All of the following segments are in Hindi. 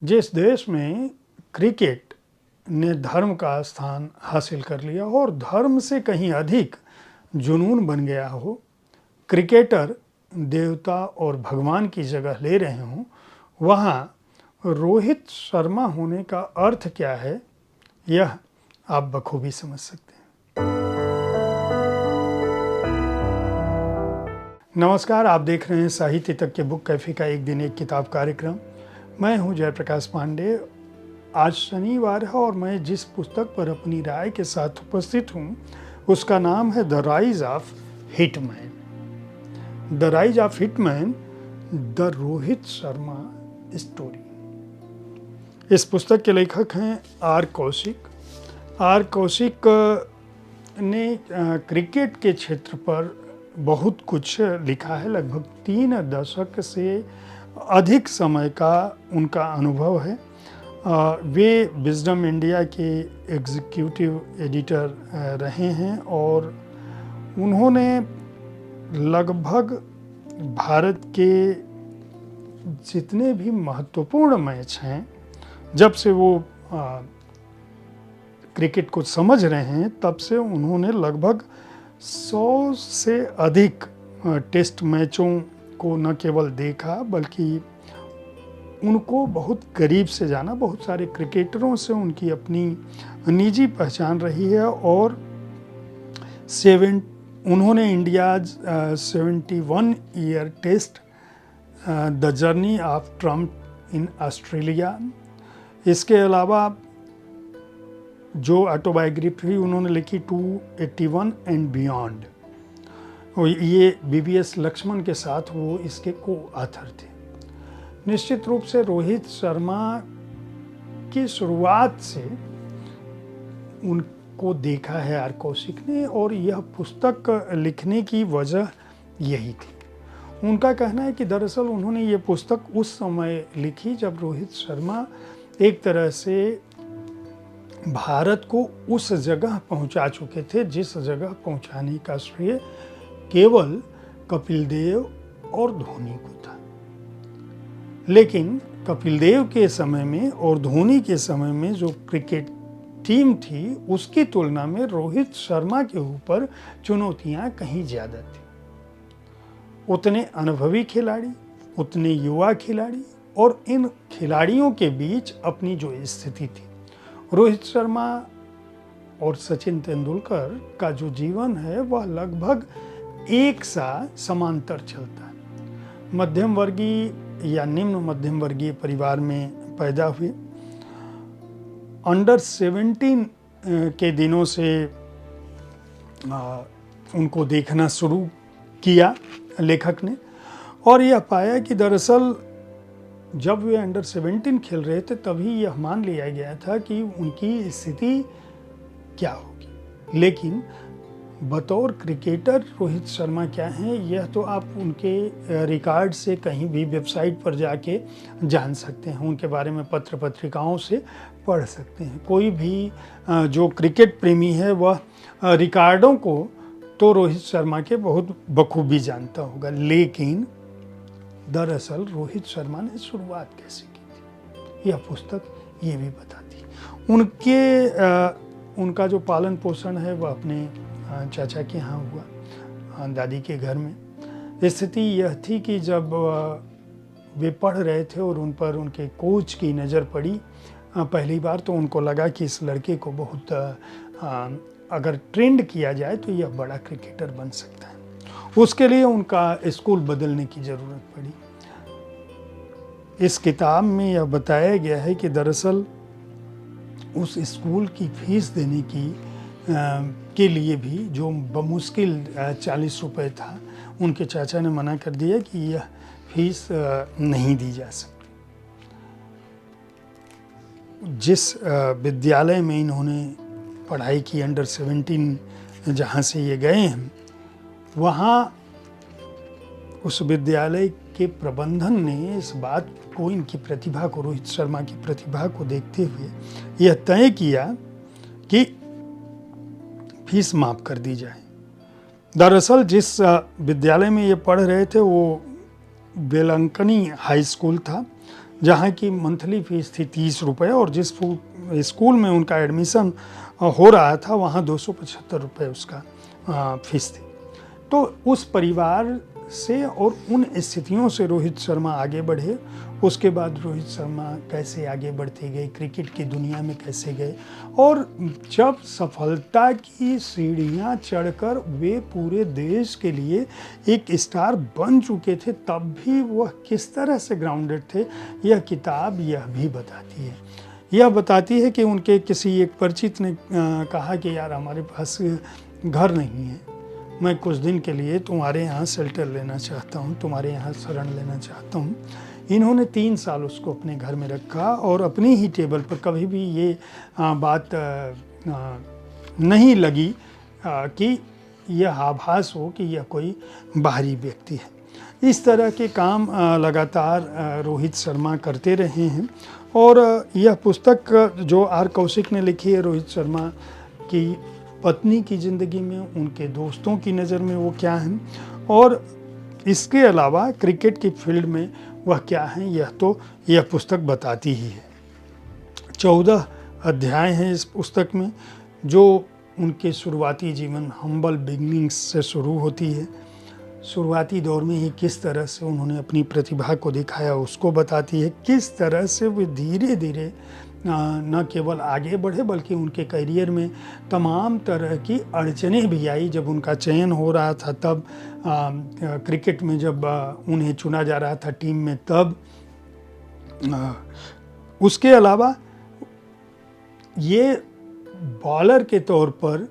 जिस देश में क्रिकेट ने धर्म का स्थान हासिल कर लिया हो और धर्म से कहीं अधिक जुनून बन गया हो, क्रिकेटर देवता और भगवान की जगह ले रहे हों, वहाँ रोहित शर्मा होने का अर्थ क्या है, यह आप बखूबी समझ सकते हैं। नमस्कार, आप देख रहे हैं साहित्य तक के बुक कैफे का एक दिन एक किताब कार्यक्रम। मैं हूं जयप्रकाश पांडे। आज शनिवार है और मैं जिस पुस्तक पर अपनी राय के साथ उपस्थित हूं उसका नाम है the rise of hitman. The rise of hitman, the Rohit Sharma story. इस पुस्तक के लेखक हैं आर कौशिक। आर कौशिक ने क्रिकेट के क्षेत्र पर बहुत कुछ लिखा है। लगभग 3 दशक से अधिक समय का उनका अनुभव है। वे विजडम इंडिया के एग्जीक्यूटिव एडिटर रहे हैं और उन्होंने लगभग भारत के जितने भी महत्वपूर्ण मैच हैं, जब से वो क्रिकेट को समझ रहे हैं, तब से उन्होंने लगभग 100 से अधिक टेस्ट मैचों को न केवल देखा बल्कि उनको बहुत करीब से जाना। बहुत सारे क्रिकेटरों से उनकी अपनी निजी पहचान रही है और उन्होंने India's 71 year test the journey of triumph in Australia, इसके अलावा जो ऑटोबायोग्राफी उन्होंने लिखी 281 एंड बियॉन्ड, ये BBS लक्ष्मण के साथ वो इसके को ऑथर थे। निश्चित रूप से रोहित शर्मा की शुरुआत से उनको देखा है आर कौशिक ने और यह पुस्तक लिखने की वजह यही थी। उनका कहना है कि दरअसल उन्होंने ये पुस्तक उस समय लिखी जब रोहित शर्मा एक तरह से भारत को उस जगह पहुंचा चुके थे जिस जगह पहुंचाने का श्रेय केवल कपिल देव और धोनी को था। लेकिन कपिल देव के समय में और धोनी के समय में जो क्रिकेट टीम थी उसकी तुलना में रोहित शर्मा के ऊपर चुनौतियां कहीं ज़्यादा थी। उतने अनुभवी खिलाड़ी, उतने युवा खिलाड़ी और इन खिलाड़ियों के बीच अपनी जो स्थिति थी, रोहित शर्मा और सचिन तेंदुलकर का जो जीवन है वह लगभग एक सा समांतर चलता है। मध्यम वर्गीय या निम्न मध्यम वर्गीय परिवार में पैदा हुए। अंडर 17 के दिनों से उनको देखना शुरू किया लेखक ने और यह पाया कि दरअसल जब वे अंडर 17 खेल रहे थे तभी यह मान लिया गया था कि उनकी स्थिति क्या होगी। लेकिन बतौर क्रिकेटर रोहित शर्मा क्या हैं, यह तो आप उनके रिकॉर्ड से कहीं भी वेबसाइट पर जाके जान सकते हैं, उनके बारे में पत्र पत्रिकाओं से पढ़ सकते हैं। कोई भी जो क्रिकेट प्रेमी है वह रिकॉर्डों को तो रोहित शर्मा के बहुत बखूबी जानता होगा। लेकिन दरअसल रोहित शर्मा ने शुरुआत कैसे की थी, यह पुस्तक ये भी बताती। उनका जो पालन पोषण है वह अपने चाचा के यहाँ हुआ, दादी के घर में। स्थिति यह थी कि जब वे पढ़ रहे थे और उन पर उनके कोच की नज़र पड़ी पहली बार, तो उनको लगा कि इस लड़के को बहुत अगर ट्रेंड किया जाए तो यह बड़ा क्रिकेटर बन सकता है। उसके लिए उनका स्कूल बदलने की ज़रूरत पड़ी। इस किताब में यह बताया गया है कि दरअसल उस स्कूल की फीस देने के लिए भी जो बमुश्किल 40 रुपये था, उनके चाचा ने मना कर दिया कि यह फीस नहीं दी जा सकती। जिस विद्यालय में इन्होंने पढ़ाई की, अंडर 17 जहाँ से ये गए हैं, वहाँ उस विद्यालय के प्रबंधन ने इस बात को, इनकी प्रतिभा को, रोहित शर्मा की प्रतिभा को देखते हुए यह तय किया कि फीस माफ कर दी जाए। दरअसल जिस विद्यालय में ये पढ़ रहे थे वो बेलंकनी हाई स्कूल था, जहाँ की मंथली फ़ीस थी 30 रुपये और जिस स्कूल में उनका एडमिशन हो रहा था वहाँ 275 रुपये उसका फ़ीस थी। तो उस परिवार से और उन स्थितियों से रोहित शर्मा आगे बढ़े। उसके बाद रोहित शर्मा कैसे आगे बढ़ते गए, क्रिकेट की दुनिया में कैसे गए, और जब सफलता की सीढ़ियां चढ़कर वे पूरे देश के लिए एक स्टार बन चुके थे, तब भी वह किस तरह से ग्राउंडेड थे, यह किताब यह भी बताती है। यह बताती है कि उनके किसी एक परिचित ने कहा कि यार हमारे पास घर नहीं है, मैं कुछ दिन के लिए तुम्हारे यहाँ शेल्टर लेना चाहता हूँ, तुम्हारे यहाँ शरण लेना चाहता हूँ। इन्होंने 3 साल उसको अपने घर में रखा और अपनी ही टेबल पर कभी भी ये बात नहीं लगी कि यह आभास हो कि यह कोई बाहरी व्यक्ति है। इस तरह के काम लगातार रोहित शर्मा करते रहे हैं। और यह पुस्तक जो आर कौशिक ने लिखी है, रोहित शर्मा की पत्नी की ज़िंदगी में, उनके दोस्तों की नज़र में वो क्या हैं, और इसके अलावा क्रिकेट की फील्ड में वह क्या हैं, यह पुस्तक बताती ही है। 14 अध्याय हैं इस पुस्तक में, जो उनके शुरुआती जीवन हम्बल बिगनिंग्स से शुरू होती है। शुरुआती दौर में ही किस तरह से उन्होंने अपनी प्रतिभा को दिखाया उसको बताती है। किस तरह से वे धीरे धीरे न केवल आगे बढ़े बल्कि उनके करियर में तमाम तरह की अड़चनें भी आई। जब उनका चयन हो रहा था तब क्रिकेट में जब उन्हें चुना जा रहा था टीम में तब, उसके अलावा ये बॉलर के तौर पर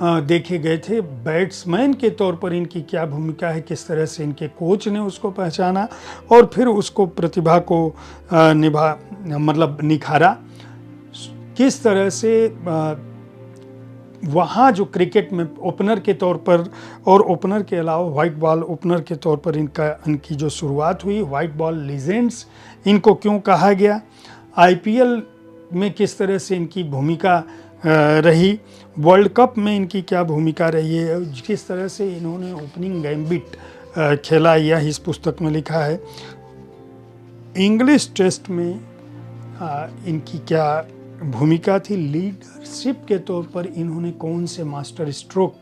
देखे गए थे, बैट्समैन के तौर पर इनकी क्या भूमिका है, किस तरह से इनके कोच ने उसको पहचाना और फिर उसको प्रतिभा को निखारा। किस तरह से वहाँ जो क्रिकेट में ओपनर के तौर पर और ओपनर के अलावा वाइट बॉल ओपनर के तौर पर इनकी जो शुरुआत हुई, वाइट बॉल लीजेंड्स इनको क्यों कहा गया, आईपीएल में किस तरह से इनकी भूमिका रही, वर्ल्ड कप में इनकी क्या भूमिका रही है, किस तरह से इन्होंने ओपनिंग गैम्बिट खेला, यह इस पुस्तक में लिखा है। इंग्लिश टेस्ट में इनकी क्या भूमिका थी, लीडरशिप के तौर पर इन्होंने कौन से मास्टर स्ट्रोक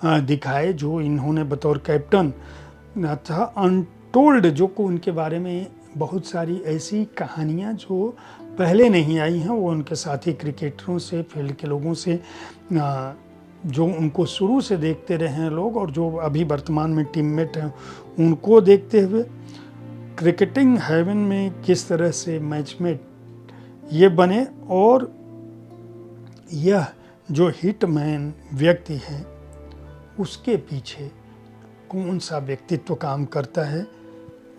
दिखाए जो इन्होंने बतौर कैप्टन था। अनटोल्ड जो को उनके बारे में बहुत सारी ऐसी कहानियाँ जो पहले नहीं आई हैं, वो उनके साथी क्रिकेटरों से, फील्ड के लोगों से, जो उनको शुरू से देखते रहे हैं लोग और जो अभी वर्तमान में टीममेट हैं, उनको देखते हुए क्रिकेटिंग हेवन में किस तरह से मैचमेट ये बने और यह जो हिटमैन व्यक्ति है उसके पीछे कौन सा व्यक्तित्व काम करता है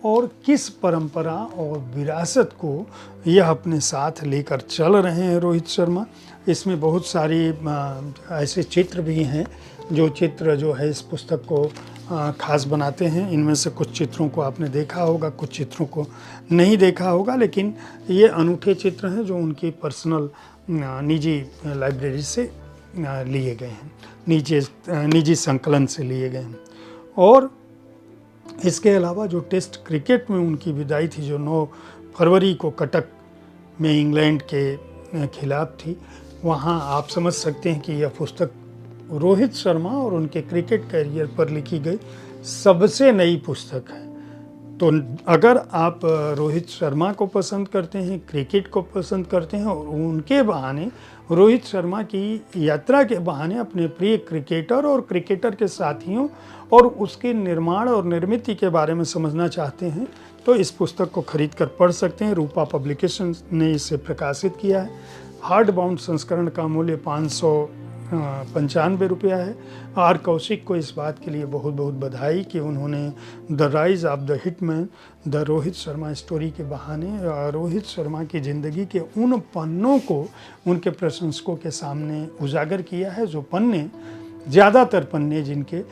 और किस परंपरा और विरासत को यह अपने साथ लेकर चल रहे हैं रोहित शर्मा। इसमें बहुत सारी ऐसे चित्र भी हैं जो चित्र जो है इस पुस्तक को खास बनाते हैं। इनमें से कुछ चित्रों को आपने देखा होगा, कुछ चित्रों को नहीं देखा होगा, लेकिन ये अनूठे चित्र हैं जो उनकी पर्सनल निजी लाइब्रेरी से लिए गए हैं, निजी संकलन से लिए गए हैं। और इसके अलावा जो टेस्ट क्रिकेट में उनकी विदाई थी जो 9 फरवरी को कटक में इंग्लैंड के खिलाफ थी, वहाँ आप समझ सकते हैं कि यह पुस्तक रोहित शर्मा और उनके क्रिकेट करियर पर लिखी गई सबसे नई पुस्तक है। तो अगर आप रोहित शर्मा को पसंद करते हैं, क्रिकेट को पसंद करते हैं और उनके बहाने रोहित शर्मा की यात्रा के बहाने अपने प्रिय क्रिकेटर और क्रिकेटर के साथियों और उसके निर्माण और निर्मित के बारे में समझना चाहते हैं तो इस पुस्तक को खरीद कर पढ़ सकते हैं। रूपा पब्लिकेशन ने इसे प्रकाशित किया है। हार्ड बाउंड संस्करण का मूल्य 595 रुपया है। आर कौशिक को इस बात के लिए बहुत बहुत बधाई कि उन्होंने the rise of the hitman the Rohit Sharma story के बहाने रोहित शर्मा की ज़िंदगी के उन पन्नों को उनके प्रशंसकों के सामने उजागर किया है, जो पन्ने ज़्यादातर पन्ने जिनके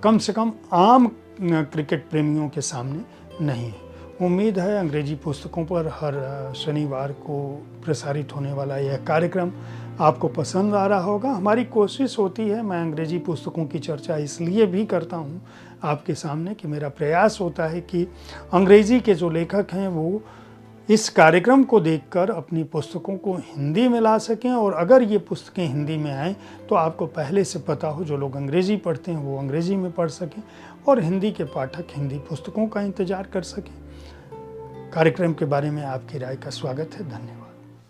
कम से कम आम क्रिकेट प्रेमियों के सामने नहीं है। उम्मीद है अंग्रेजी पुस्तकों पर हर शनिवार को प्रसारित होने वाला यह कार्यक्रम आपको पसंद आ रहा होगा। हमारी कोशिश होती है, मैं अंग्रेजी पुस्तकों की चर्चा इसलिए भी करता हूँ आपके सामने कि मेरा प्रयास होता है कि अंग्रेजी के जो लेखक हैं वो इस कार्यक्रम को देखकर अपनी पुस्तकों को हिंदी में ला सकें, और अगर ये पुस्तकें हिंदी में आएँ तो आपको पहले से पता हो, जो लोग अंग्रेज़ी पढ़ते हैं वो अंग्रेज़ी में पढ़ सकें और हिंदी के पाठक हिंदी पुस्तकों का इंतज़ार कर सकें। कार्यक्रम के बारे में आपकी राय का स्वागत है। धन्यवाद।